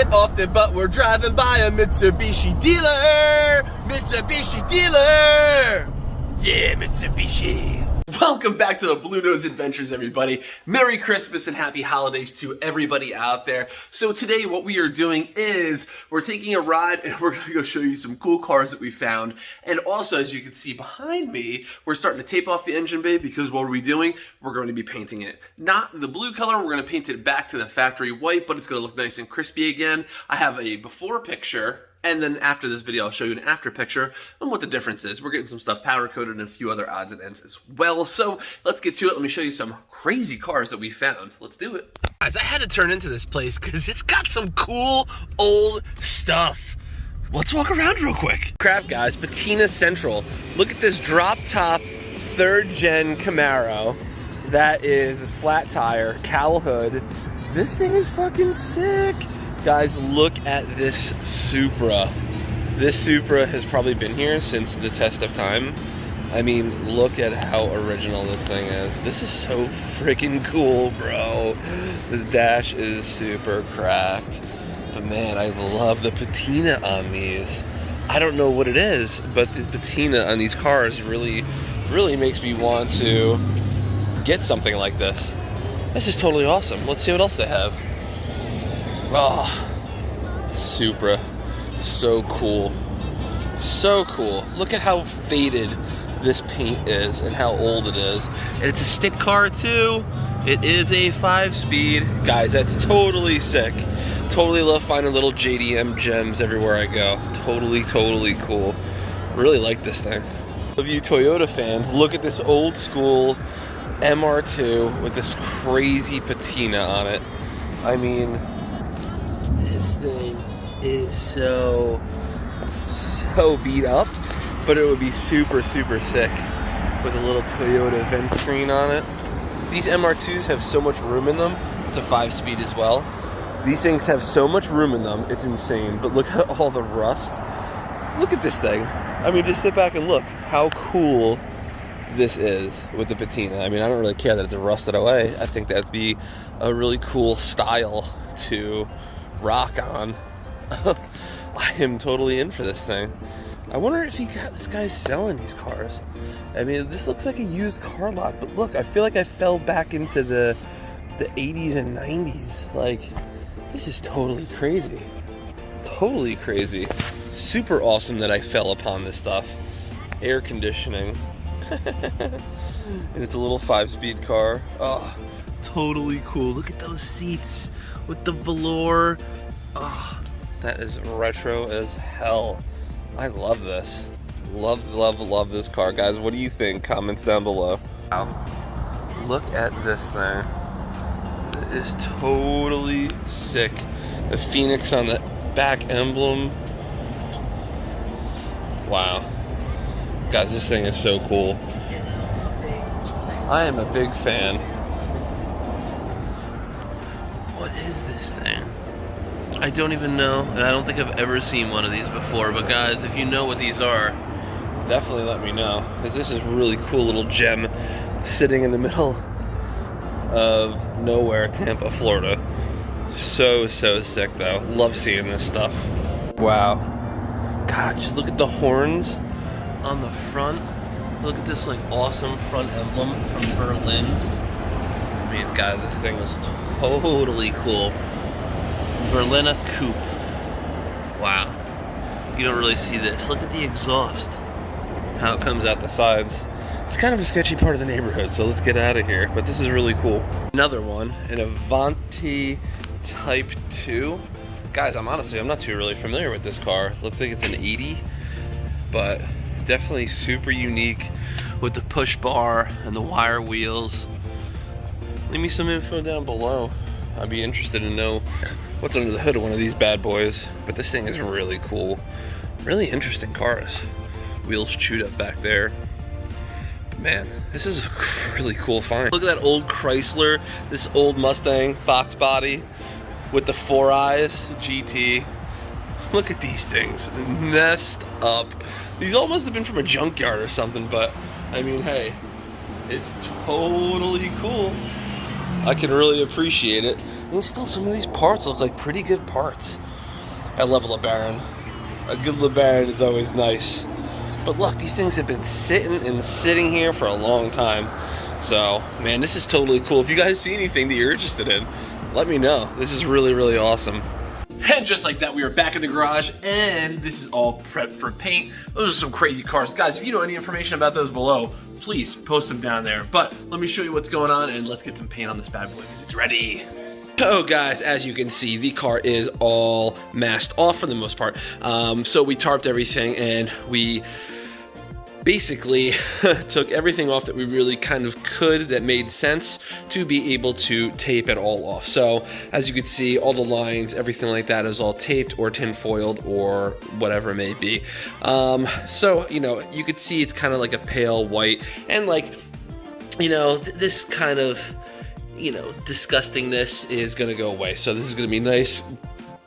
it often, but we're driving by a Mitsubishi dealer! Mitsubishi dealer! Yeah, Mitsubishi. Welcome back to the Bluenos Adventures, everybody. Merry Christmas and happy holidays to everybody out there. So today what we are doing is we're taking a ride and we're going to go show you some cool cars that we found. And also, as you can see behind me, we're starting to tape off the engine bay because what are we doing? We're going to be painting it. Not the blue color, we're going to paint it back to the factory white, but it's going to look nice and crispy again. I have a before picture. And then after this video, I'll show you an after picture and what the difference is. We're getting some stuff powder coated and a few other odds and ends as well. So let's get to it. Let me show you some crazy cars that we found. Let's do it. Guys, I had to turn into this place because it's got some cool old stuff. Let's walk around real quick. Crap, guys, Patina Central. Look at this drop top 3rd gen Camaro. That is flat tire, cowl hood. This thing is fucking sick. Guys, look at this Supra. This Supra has probably been here since the test of time. I mean, look at how original this thing is. This is so freaking cool, bro. The dash is super cracked. But man, I love the patina on these. I don't know what it is, but the patina on these cars really makes me want to get something like this. This is totally awesome. Let's see what else they have. Oh, Supra, so cool, so cool. Look at how faded this paint is and how old it is. And it's a stick car too. It is a 5-speed. Guys, that's totally sick. Totally love finding little JDM gems everywhere I go. Totally cool. Really like this thing. Of you Toyota fans, look at this old school MR2 with this crazy patina on it. I mean, this thing is so beat up, but it would be super sick with a little Toyota vent screen on it. These MR2s have so much room in them. It's a 5-speed as well. These things have so much room in them, it's insane. But look at all the rust. Look at this thing. I mean, just sit back and look how cool this is with the patina. I mean, I don't really care that it's rusted away. I think that'd be a really cool style to rock on. I am totally in for this thing. I wonder if this guy's selling these cars. I mean, this looks like a used car lot, but look, I feel like I fell back into the 80s and 90s. Like, this is totally crazy. Totally crazy. Super awesome that I fell upon this stuff. Air conditioning. And it's a little 5-speed car. Oh, totally cool. Look at those seats with the velour. Oh, that is retro as hell. I love this. Love this car. Guys, what do you think? Comments down below. Wow. Look at this thing. It is totally sick. The Phoenix on the back emblem. Wow. Guys, this thing is so cool. I am a big fan. What is this thing? I don't even know, and I don't think I've ever seen one of these before, but guys, if you know what these are, definitely let me know, because this is a really cool little gem sitting in the middle of nowhere, Tampa, Florida. So sick though. Love seeing this stuff. Wow. God, just look at the horns on the front. Look at this like awesome front emblem from Berlin. I mean, guys, this thing is totally cool. Berliner Coupe. Wow. You don't really see this. Look at the exhaust. How it comes out the sides. It's kind of a sketchy part of the neighborhood, so let's get out of here. But this is really cool. Another one, an Avanti Type 2. Guys, I'm not too really familiar with this car. Looks like it's an 80, but definitely super unique with the push bar and the wire wheels. Leave me some info down below. I'd be interested to know what's under the hood of one of these bad boys. But this thing is really cool. Really interesting cars. Wheels chewed up back there. But man, this is a really cool find. Look at that old Chrysler, this old Mustang Fox body with the 4 eyes GT. Look at these things, messed up. These all must have been from a junkyard or something, but I mean, hey, it's totally cool. I can really appreciate it. And still, some of these parts look like pretty good parts. I love a LeBaron. A good LeBaron is always nice. But look, these things have been sitting here for a long time. So, man, this is totally cool. If you guys see anything that you're interested in, let me know. This is really, really awesome. And just like that, we are back in the garage, and this is all prepped for paint. Those are some crazy cars. Guys, if you know any information about those below, please post them down there. But let me show you what's going on, and let's get some paint on this bad boy, because it's ready. Oh guys, as you can see, the car is all masked off for the most part. So we tarped everything, and we basically took everything off that we really kind of could that made sense to be able to tape it all off. So as you can see, all the lines, everything like that is all taped or tin foiled or whatever it may be. So, you know, you could see it's kind of like a pale white, and like, you know, this kind of, you know, disgustingness is gonna go away. So this is gonna be nice,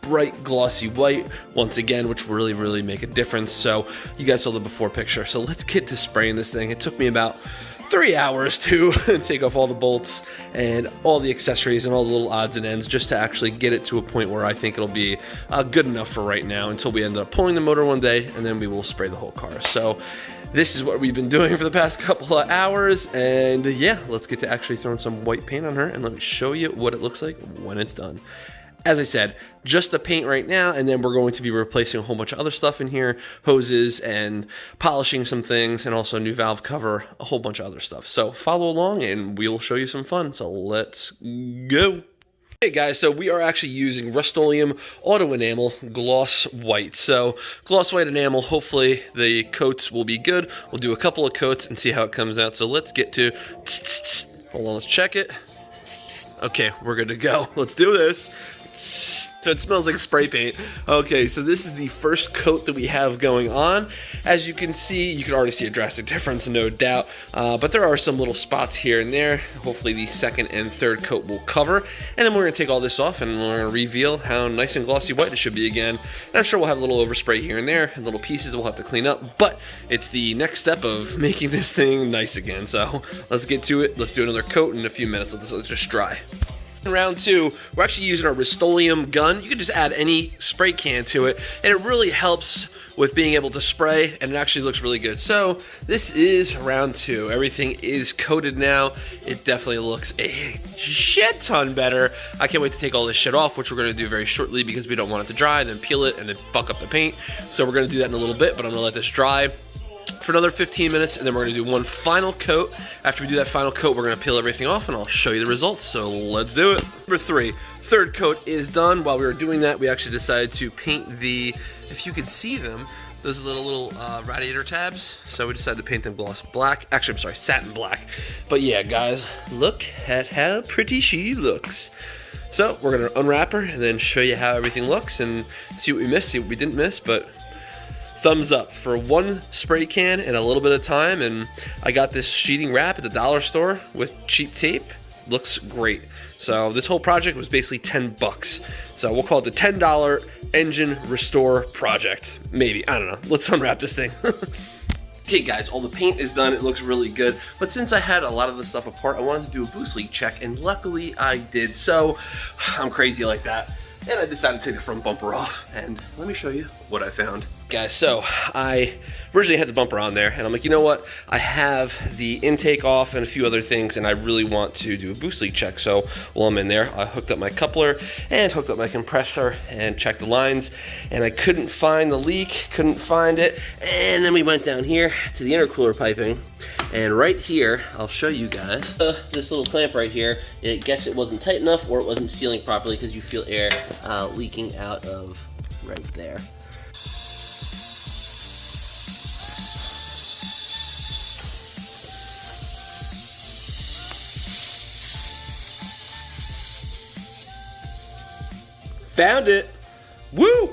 bright glossy white once again, which will really make a difference. So you guys saw the before picture, so let's get to spraying this thing. It took me about 3 hours to take off all the bolts and all the accessories and all the little odds and ends just to actually get it to a point where I think it'll be good enough for right now, until we end up pulling the motor one day, and then we will spray the whole car. So this is what we've been doing for the past couple of hours, and yeah, let's get to actually throwing some white paint on her, and let me show you what it looks like when it's done. As I said, just the paint right now, and then we're going to be replacing a whole bunch of other stuff in here, hoses and polishing some things, and also a new valve cover, a whole bunch of other stuff. So follow along and we'll show you some fun. So let's go. Hey guys, so we are actually using Rustoleum Auto Enamel Gloss White. So gloss white enamel, hopefully the coats will be good. We'll do a couple of coats and see how it comes out. So let's get to, hold on, let's check it. Okay, we're good to go. Let's do this. So it smells like spray paint. Okay, so this is the first coat that we have going on. As you can see, you can already see a drastic difference, no doubt. But there are some little spots here and there. Hopefully the second and third coat will cover. And then we're gonna take all this off, and we're gonna reveal how nice and glossy white it should be again. And I'm sure we'll have a little overspray here and there, and little pieces we'll have to clean up. But it's the next step of making this thing nice again. So let's get to it. Let's do another coat in a few minutes. Let's just dry. In round two, we're actually using our Rustoleum gun. You can just add any spray can to it, and it really helps with being able to spray, and it actually looks really good. So this is round two. Everything is coated now. It definitely looks a shit ton better. I can't wait to take all this shit off, which we're gonna do very shortly because we don't want it to dry and then peel it and then fuck up the paint. So we're gonna do that in a little bit, but I'm gonna let this dry for another 15 minutes, and then we're gonna do one final coat. After we do that final coat, we're gonna peel everything off, and I'll show you the results. So let's do it. Number three, third coat is done. While we were doing that, we actually decided to paint the, if you could see them, those little radiator tabs. So we decided to paint them gloss black. Actually, I'm sorry, satin black. But yeah, guys, look at how pretty she looks. So we're gonna unwrap her and then show you how everything looks and see what we missed, see what we didn't miss. But thumbs up for one spray can in a little bit of time, and I got this sheeting wrap at the dollar store with cheap tape. Looks great. So this whole project was basically 10 bucks. So we'll call it the $10 engine restore project. Maybe, I don't know. Let's unwrap this thing. Okay guys, all the paint is done. It looks really good. But since I had a lot of the stuff apart, I wanted to do a boost leak check, and luckily I did. So I'm crazy like that. And I decided to take the front bumper off, and let me show you what I found. Guys, so I originally had the bumper on there, and I'm like, you know what? I have the intake off and a few other things, and I really want to do a boost leak check. So while I'm in there, I hooked up my coupler and hooked up my compressor and checked the lines, and I couldn't find the leak, couldn't find it. And then we went down here to the intercooler piping, and right here, I'll show you guys, this little clamp right here, I guess it wasn't tight enough or it wasn't sealing properly because you feel air leaking out of right there. Found it! Woo!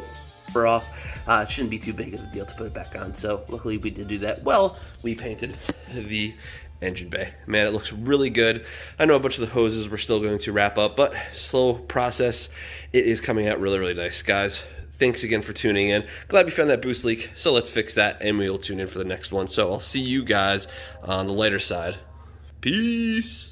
We're off. It shouldn't be too big of a deal to put it back on, so luckily we did do that. Well, we painted the engine bay. Man, it looks really good. I know a bunch of the hoses we're still going to wrap up, but slow process. It is coming out really nice, guys. Thanks again for tuning in. Glad we found that boost leak, so let's fix that and we'll tune in for the next one. So I'll see you guys on the lighter side. Peace!